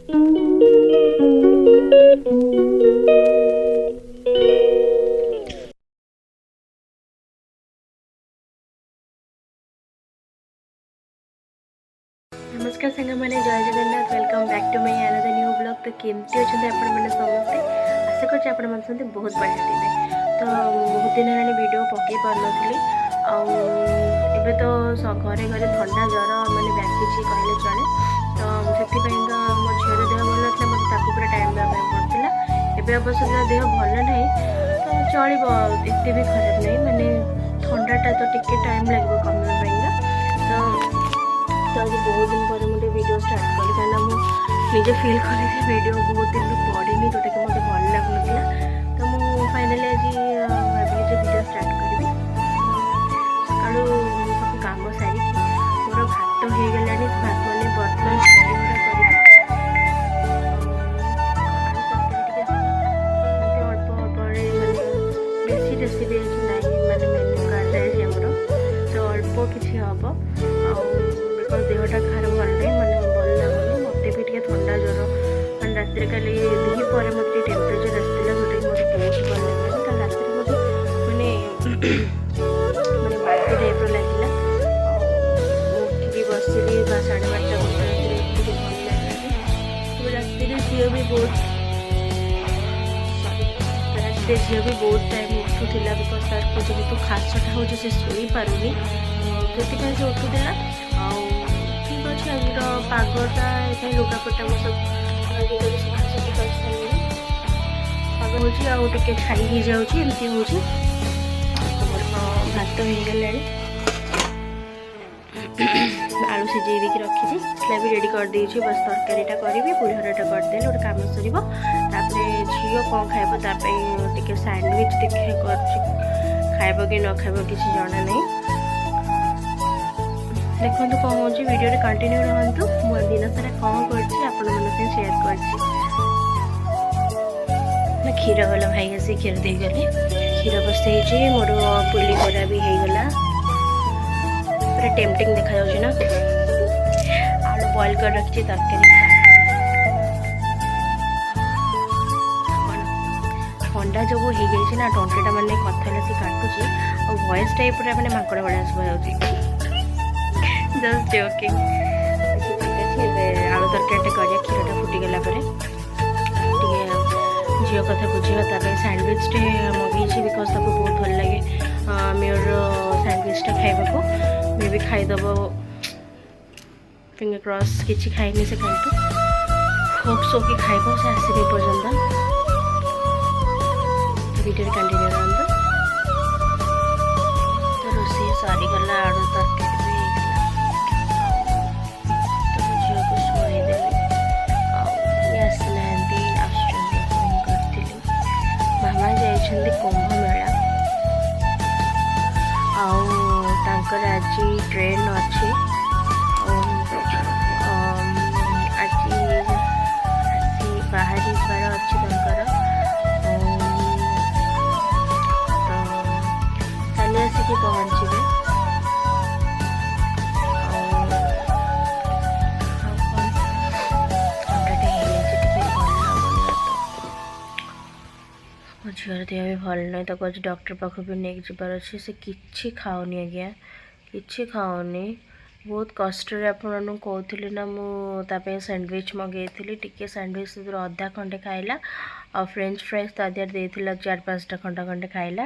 नमस्कार सांग मैंने जय Jagannath welcome back to my another new blog. तो केमती अच्छा आपण मैंने समस्ते आशा कर बहुत बढ़िया थे। तो बहुत दिन है वीडियो पकई पार नी आवे तो घरे घरे थंडा ज्वर मैंने व्यापी कहले चले। तो से मो झीर देह भल ना मतलब पूरा टाइम देवाई पड़ता। एवं अवश्य देह भल ना तो चलो एत भी खराब नहीं मानने थंडाटा तो टिके टाइम लगे कमेगा। तो आज बहुत दिन पर मुझे वीडियो स्टार्ट कली कहीं मुझे फिल कली वीडियो बहुत दिन पढ़ी जोटा कि मतलब भल लगुला। तो मुझे फाइनाली आज भाविली वीडियो स्टार्ट करी। सका सब कम सारी मोर भात हो गला भात मैंने बर्तमान अल्प अल्प बेसी रेसिपी ना मानने मेन्यू कार्ड आमर तो अल्प किसी हम बिकज देहटा खार भल नहीं मानने भल लगुनि मत भी टे थंडा ज्वर मैं रात काली दी पर मत टेम्परेचर आसाला जोटा कि मतलब बहुत भल लगे। तो रात मैंने मैंने बांती टाइप लगे उठिकी बसली 12:30 घंटे भल लगे। रात झील भी बहुत झील भी बहुत टाइम उठूला बिकज तार जेहतु खासटा हो शोई पारुनी से उठूला। ठीक अच्छे आज पागटा ये लुगापटा मो सब सफासफी कर पाग हो छाई हो जाऊँगी एमती हूँ। भात हो गला आलू सिझे भी रखी भी रेडी कर देछि बस तरकारीटा करी पुलिहरटा करदे गोटे कम सर। झील कौन खाइब ताकि सैंडविच देखे खाइब कि न खाइब किसी जना नहीं। देखो कौन हो वीडियो कंटिन्यू रहतु मो दिन सारा कौन कर शेयर कर। क्षीर गला भाई आसी क्षीर दे गले क्षीर बसई मोर पुली बरा भी होगला पूरा टेम्पटिंग देखा ना। आलू बॉइल कर रखी तरकारी ठंडा जो हो गई ना टंटीटा मानने कथा सी काटुची और वॉइस टाइप मैंने माकड़ भाया शुभा जस्ट जोकिंग। आलू तरकारी करिया क्षीरटा फुटीगला झील कथा बुझा सैंडविच टे मगेची बिकज बहुत भल लगे मेयर सैंडविचटा खाइबा मे भी खाईदेव फिंगर क्रॉस किसी खाइनी से खाई होप सो कि खाइब से आसवे पर्यटन वीडियो कंटिन्यू रहता। तो रोषे सरीगला आलू तरकारी मामा जाइछन्ति कुंभ मेला आउर आज ट्रेन अच्छी आज आसी बाहरी बार अच्छी तो काली आसिक पहुँचे। झील देह भी भल ना तो आज डॉक्टर पाख भी नहीं जबार अच्छे से किसी खाऊनी आज्ञा कि खाऊनी बहुत कष्ट आपन कहती ना मुझे सैंडविच मगेली टी सैंडविच अधा खंडे खाइला और फ्रेंच फ्राइज तादिया देला 4-5टा खंडे खाइला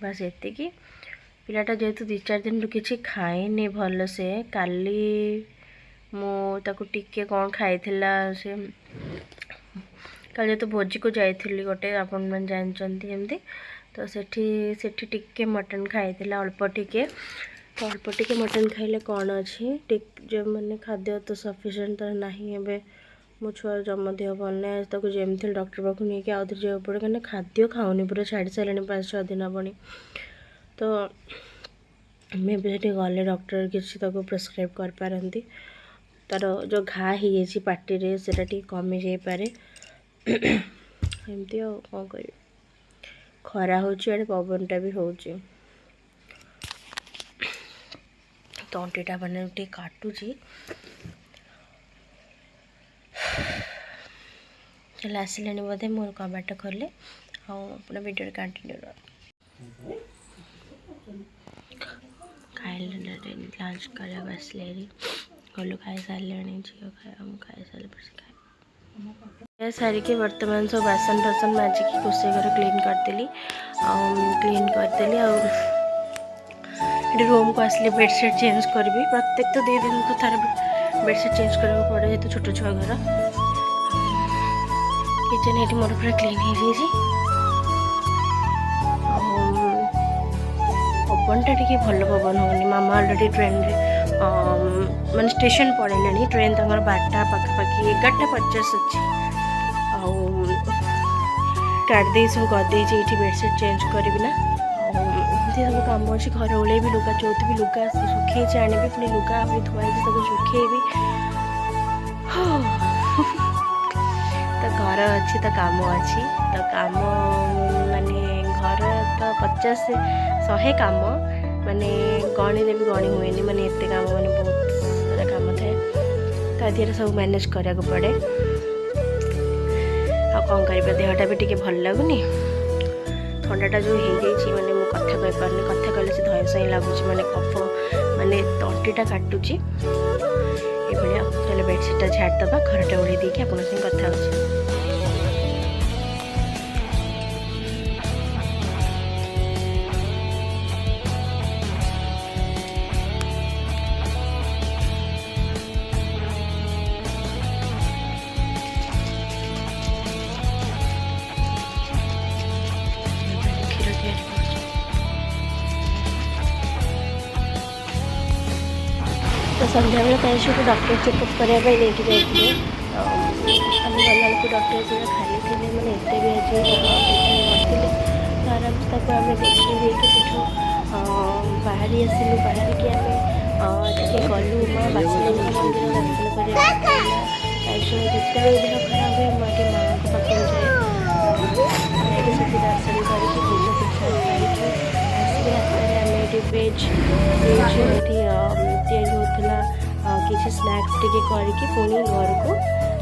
बस एतिकी। पिलाटा जेहेतु 2-4 दिन किसी खाइनी भल से काली मुझे टिके कौन खाई से कल तो भोजी को जाइली गोटे आपण मैंने जानते एमती तो सेठी टिके मटन खाई अल्प टिके तो अल्प टिके मटन खाइले कौन अच्छी जो मैंने खाद्य तो सफिसीयंट तो ना एवं मो छुआ जम देह भल ना जमी डॉक्टर पाक नहीं आउे जा पड़े कहीं खाद्य खाऊनी पूरा छाड़ी सारे 5-6 दिन हेनी। तो मे भी गले डॉक्टर किसी प्रेस्क्राइब कर पारती तार जो घा हो पार्टी से कमी जापे एमती कौन कर खरा हो पवनटा भी हो तंटीटा मैंने काटुची चल आसिले बोधे मोर कबाट खोले अपना वीडियो कंटिन्यू खाए लंच कर गलु खाई सारे झील खाई सारे सारिकी बर्तमान सब बासन बासन माजिकी रोसे घर क्लीन करदेली रूम को आसले बेडसीट चेंज करी प्रत्येक तो 2 दिन को थार बेडसीट चेंज करने पड़े जेहतु छोट छुआ घर किचन ये मोर पूरा क्लीन हो जाए पवनटा टी भल पवन होनी मामा अलरेडी ट्रेन रे मान स्टेशन पड़े ट्रेन तक 12टा पाखापाखि 11:50 अच्छी काटदे सब गदे ये बेडसीट चेंज करी ना सब कम अच्छे घर ओल्ले भी लुगा चौथी भी लुगा सुखे आने पुणी लुगा धुआई सुखेबी तो घर अच्छी तो काम अच्छी तो काम माने घर तो 50-100 काम माने गणी भी गणी हुए माने एत काम माने बहुत सारा काम थाए तो सब मैनेज करा पड़े आ कौन कर देहटा भी टी भल लगुनि ठंडाटा जो हो माने मु कथा कही पारनी कथा कहले से धय सही लगुच माने कफ माने तंटीटा काटुची ये चलो बेडसीटा झाड़दबा घरटा ओढ़ी देकी आप कथा हो तो संध्या बेले कैसे को डॉक्टर चेकअप करने लेके जाइए आम गला डॉक्टर पूरा खाली थे मैंने एत भी आज तो आराम से आम देखी देखी बाहरी आसलु बाहर की आम गलु माँ बासुदेव मंदिर दर्शन करने जिते देह खराब हुए मुझे माँ को पाखे जाए दर्शन करके भोग प्रसाद खाई आसिक रास्तार आम ये वेज तैयारी होता किसी स्नैक्स टी करके पुणी घर को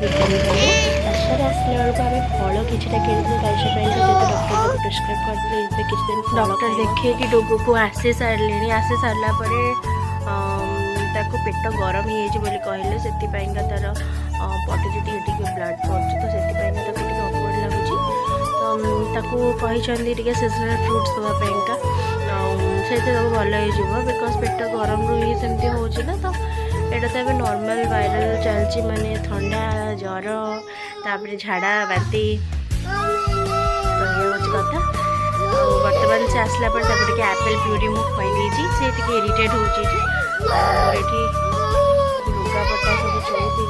रास्तार आसला बेलू आम फल किटा कि कैसे डॉक्टर प्रेस्क्राइब करते किसी दिन डॉक्टर देखे कि डोगो को आसी सारे आसी सारा पेट गरम हो कहले से तार पटे टी ब्लड पड़े तो से अकवर्ड लगुच तो कहते सीजनल फ्रुट्स देवाईका से भल हो बिकज पेट गरम रू ही सेमती हो ना तो यहाँ तो ये नॉर्मल वायरल चलती माने ठंडा ज्वर तापर झाड़ा बांती तो ये हूँ कथा बर्तमान से आसला पर एप्पल प्यूरी मुझे खुआई से इरिटेट हो लुगापटा सब चौथी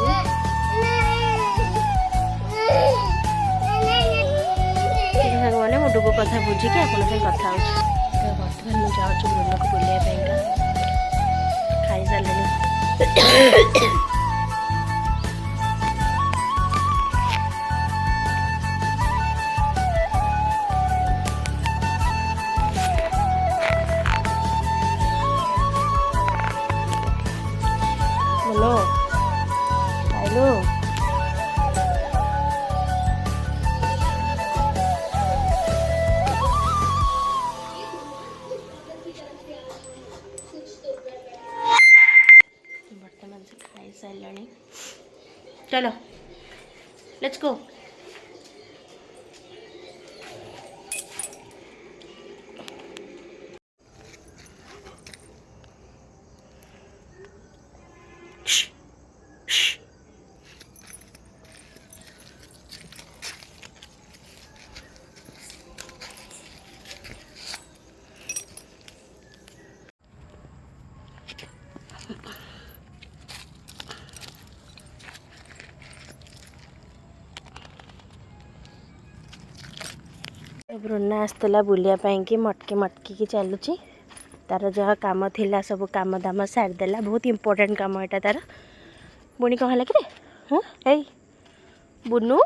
मैंने मो डुगो कथा बुझिकी आप कथा हो बर्तमान मुझे जाऊँ ब्रुनो को बुलाइका खाई सारे बोलो खाइलु चलो लेट्स गो ब्रुना आसला बुलापाई कि मटकी मटकी की चलुची तार जहाँ कम थिला सब कम दाम सारिदेला बहुत इंपोर्टेंट कम यहाँ तार पुणी कौन है कि हाँ ए बुनू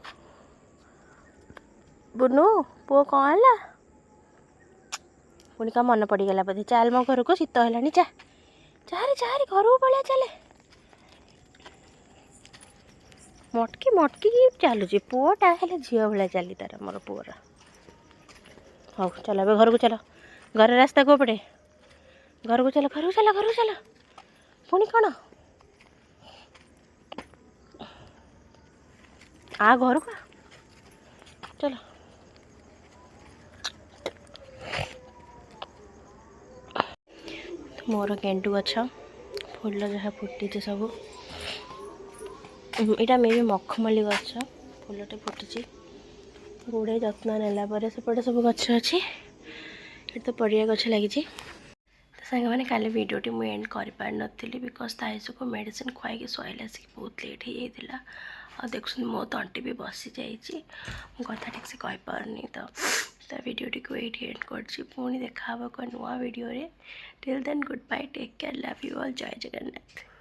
बुनू पुओ कौन है पुणी क्या मन पड़गला बोधे चल मो घर को शीत है चा चाहे चाहे घर को पलिया चले मटकी मटकी चलुची पुआटा हेल्ले झील भाया चली तार मोर पुअर हाँ चल ए घर को चल घर रास्ता को पड़े घर को चल घर को चल घर को चल पुणी कौन आ घर को चलो मोर गेंडु गछ फुल जहाँ फुटी सब यहाँ मे भी मखमल्ली गछ फुलटे फुटी गुड़े जत्न नेला सेपटे सब गछ अच्छी ये तो परिया गछ लगी तो सांग मैंने काली भिडियोटी मुझे एंड कर पार नी बिकज ताइसु को मेडिसिन खुआई शोल आसिक बहुत लेट हो जाता और देखुन मो तंटी भी बसी जाइए कथा ठीक से कहीपरनी तो भिडियोटी को ये एंड कर देखा नुआ video till then goodbye take care love you all जय जगन्नाथ।